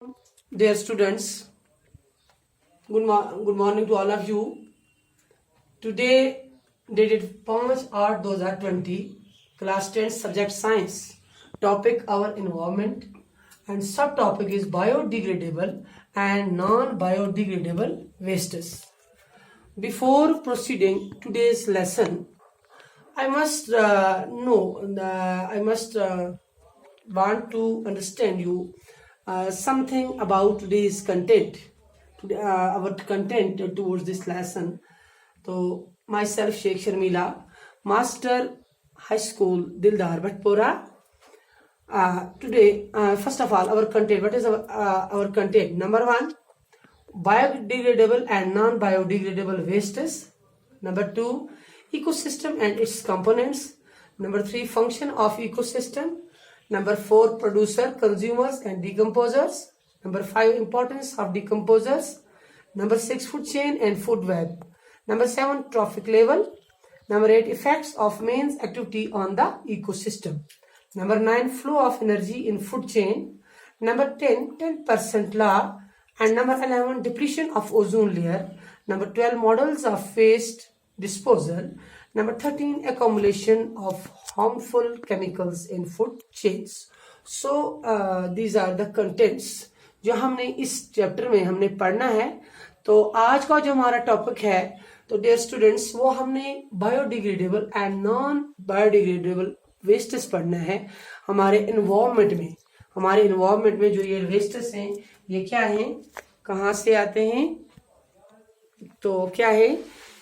Dear students, good morning to all of you. Today, dated 5/8/2020, class 10 subject science. Topic our environment and subtopic is biodegradable and non-biodegradable wastes. Before proceeding today's lesson, I must want to understand you something about today's content. Our content towards this lesson. So myself, Sheikh Sharmila, Master High School, Dildar Bhatpora. Today, first of all, our content. What is our content? Number one, biodegradable and non-biodegradable wastes. Number two, ecosystem and its components. Number three, function of ecosystem. Number four, producer, consumers and decomposers. Number five, importance of decomposers. Number six, food chain and food web. Number seven, trophic level. Number eight, effects of man's activity on the ecosystem. Number nine, flow of energy in food chain. Number 10% law. And number 11, depletion of ozone layer. Number 12, models of waste disposal. Number 13, accumulation of harmful chemicals in food chains. So these are the contents जो हमने इस chapter में हमने पढ़ना है. तो आज का जो हमारा टॉपिक है, तो डियर स्टूडेंट्स, वो हमने biodegradable and non biodegradable wastes पढ़ना है हमारे इन्वायरमेंट में. हमारे इन्वायरमेंट में जो ये वेस्टेस हैं, ये क्या हैं, कहाँ से आते हैं, तो क्या है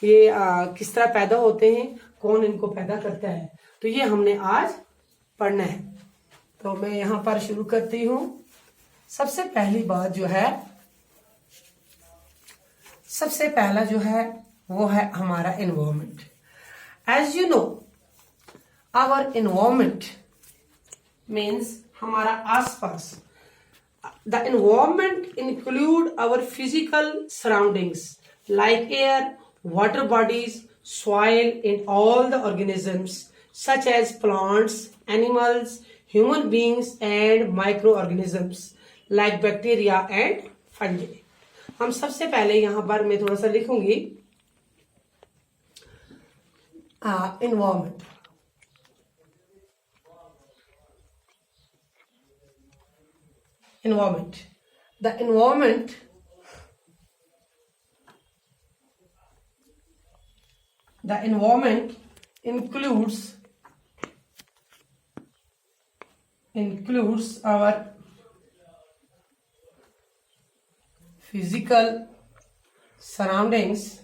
ये, किस तरह पैदा होते हैं, कौन इनको पैदा करता है, तो ये हमने आज पढ़ना है. तो मैं यहाँ पर शुरू करती हूँ. सबसे पहली बात जो है, सबसे पहला जो है वो है हमारा environment. As you know, our environment means हमारा आसपास. The environment include our physical surroundings like air, water bodies, soil, and all the organisms such as plants, animals, human beings, and microorganisms like bacteria and fungi. हम सबसे पहले यहाँ पर मैं थोड़ा सा लिखूंगी environment. Environment. The environment includes our physical surroundings.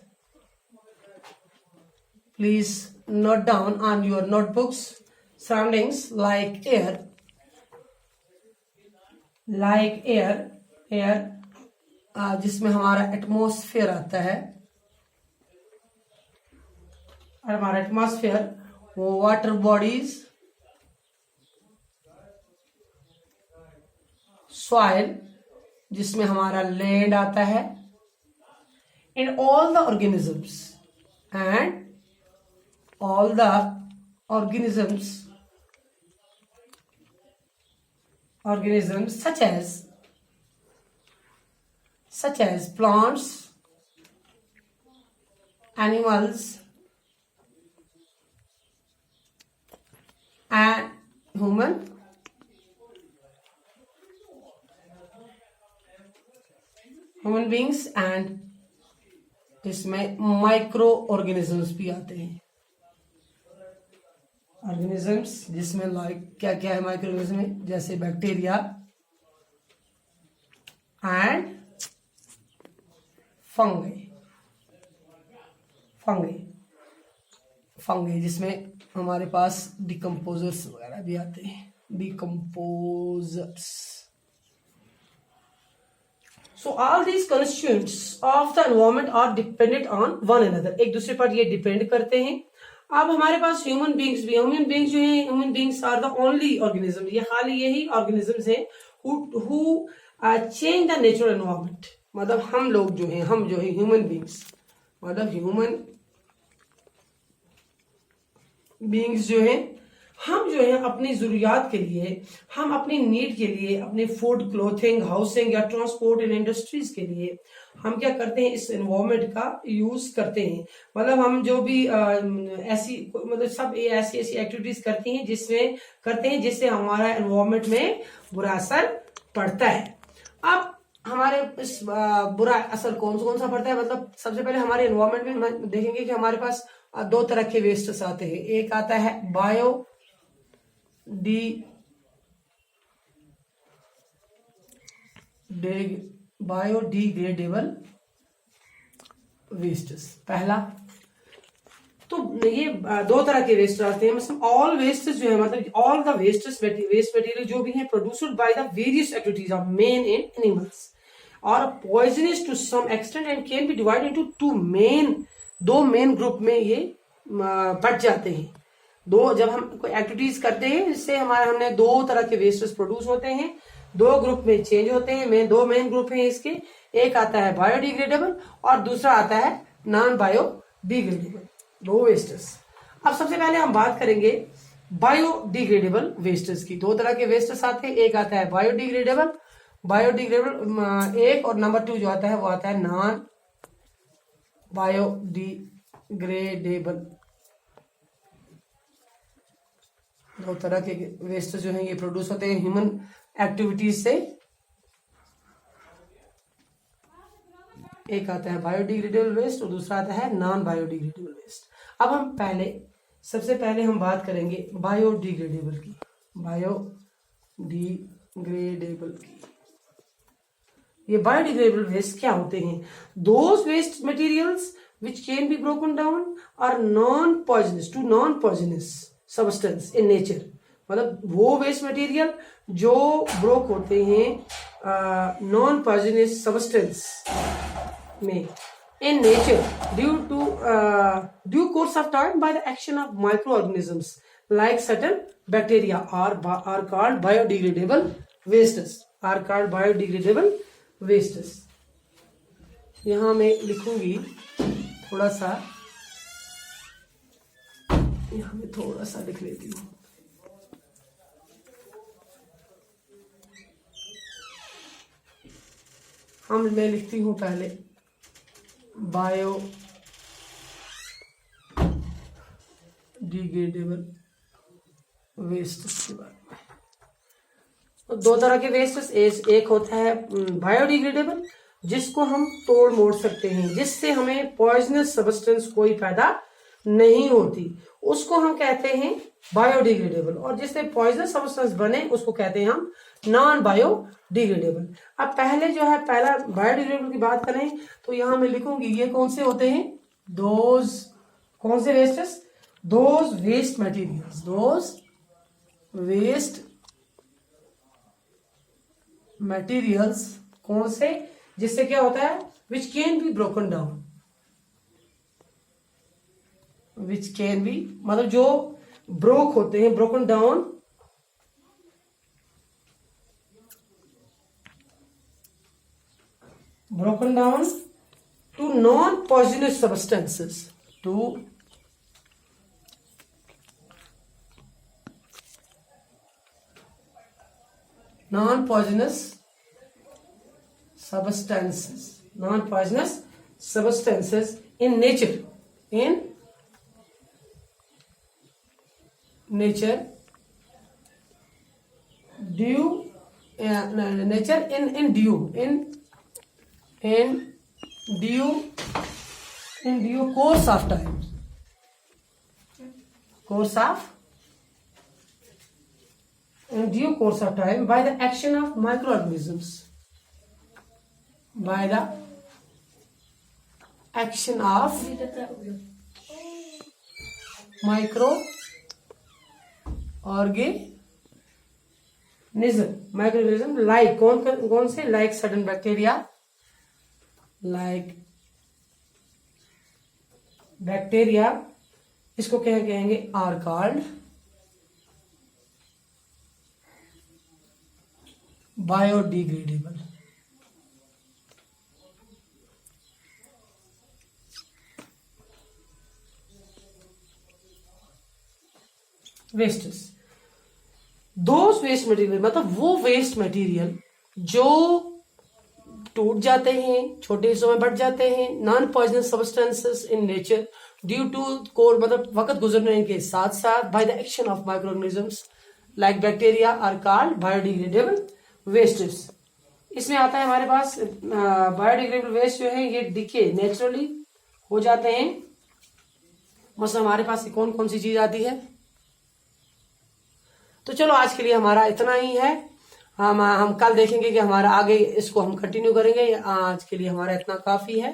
Please note down on your notebooks. Surroundings like air, जिसमें हमारा एटमॉस्फेयर आता है, और हमारा एटमॉस्फेयर, वो वाटर बॉडीज, सॉइल जिसमें हमारा लैंड आता है, and all the organisms such as plants, animals, and human beings, and इसमें माइक्रो ऑर्गेनिजम्स भी आते हैं. ऑर्गेनिजम्स जिसमें लाइक क्या क्या है माइक्रो ऑर्गेनिज्म में, जैसे बैक्टीरिया एंड फंगी जिसमें हमारे पास डिकम्पोजर्स वगैरह भी आते हैं. Decomposers. So all these constituents of the environment are dependent on one another. एक दूसरे पर ये डिपेंड करते हैं. अब हमारे पास ह्यूमन बींग्स भी, ह्यूमन बींग्स जो है, human beings are the only organism, ये खाली यही ऑर्गेनिजम्स हैं who change the natural environment. मतलब हम लोग जो हैं, हम जो है ह्यूमन बींग्स, मतलब ह्यूमन बींग्स जो हैं, हम जो है अपनी जरूरियात के लिए, हम अपनी नीड के लिए, अपने फूड, क्लोथिंग, हाउसिंग या ट्रांसपोर्ट एंड इंडस्ट्रीज के लिए हम क्या करते हैं, इस एनवायरमेंट का यूज करते हैं। मतलब हम जो भी ऐसी मतलब सब ऐसी ऐसी एक्टिविटीज करती हैं जिससे हमारा एनवायरमेंट में बुरा असर पड़ता है। अब हमारे इस बुरा असर कौन सा पड़ता है, मतलब सबसे पहले हमारे एनवायरमेंट में हम देखेंगे कि हमारे पास दो तरह के वेस्ट्स आते हैं। एक आता है बायोडिग्रेडेबल वेस्ट्स। पहला तो ये दो तरह के वेस्ट आते हैं। मतलब ऑल वेस्ट जो है, मतलब ऑल द वेस्ट मटेरियल जो भी है produced by the various activities of man and animals और poisonous to some extent and can be divided into दो मेन ग्रुप में ये बट जाते हैं। जब हम कोई एक्टिविटीज करते हैं जिससे हमने दो तरह के वेस्टेस प्रोड्यूस होते हैं, दो ग्रुप में चेंज होते हैं। दो मेन ग्रुप हैं इसके, एक आता है बायोडिग्रेडेबल और दूसरा आता है नॉन बायोडिग्रेडेबल, दो वेस्टेस। अब सबसे पहले हम बात करेंगे बायोडिग्रेडेबल वेस्टेस की। दो तरह के वेस्टेस आते हैं, एक आता है बायोडिग्रेडेबल एक, और नंबर 2 जो आता है वो आता है नॉन बायोडिग्रेडेबल। दो तरह के वेस्ट जो है ये प्रोड्यूस होते हैं ह्यूमन एक्टिविटीज से। एक आता है बायोडिग्रेडेबल वेस्ट और दूसरा आता है नॉन बायोडिग्रेडेबल वेस्ट। अब हम सबसे पहले हम बात करेंगे बायोडिग्रेडेबल की। ये बायोडिग्रेडेबल वेस्ट क्या होते हैं? Those waste materials which can be broken down are non-poisonous substance in nature। मतलब वो वेस्ट मटेरियल जो ब्रोक होते हैं नॉन पॉइजनस सब्सटेंस में in nature due course of time by the action of microorganisms like certain bacteria are called biodegradable wastes। यहां मैं लिखूंगी थोड़ा सा लिख लेती हूँ। मैं लिखती हूँ पहले बायोडिग्रेडेबल वेस्ट के बारे में। तो दो तरह के वेस्ट, एक होता है बायोडिग्रेडेबल जिसको हम तोड़ मोड़ सकते हैं, जिससे हमें पॉइजनस सब्सटेंस कोई पैदा नहीं होती, उसको हम कहते हैं बायोडिग्रेडेबल। और जिससे पॉइजनस सब्सटेंस बने उसको कहते हैं हम नॉन बायोडिग्रेडेबल। अब पहले जो है पहला बायोडिग्रेडेबल की बात करें तो यहां मैं लिखूंगी ये कौन से होते हैं, कौन से वेस्टेस, दोज वेस्ट मटेरियल्स कौन से, जिससे क्या होता है which can be broken down, मतलब जो ब्रोक होते हैं, broken down to non poisonous substances, non-poisonous substances in nature due course of time by the action of microorganisms, microorganism like कौन से, like certain bacteria, इसको क्या कहेंगे, are called biodegradable। Wastes those waste material मतलब वो waste material जो टूट जाते हैं, छोटे हिस्सों में बढ़ जाते हैं, non poisonous substances in nature due to course मतलब वक्त गुजरने के साथ साथ by the action of microorganisms like bacteria are called biodegradable wastes. इसमें आता है हमारे पास बायोडिग्रेडेबल वेस्ट जो है ये डिके नेचुरली हो जाते हैं। मतलब हमारे पास कौन कौन सी चीज आती है। तो चलो आज के लिए हमारा इतना ही है। हम कल देखेंगे कि हमारा आगे इसको हम कंटिन्यू करेंगे। आज के लिए हमारा इतना काफी है।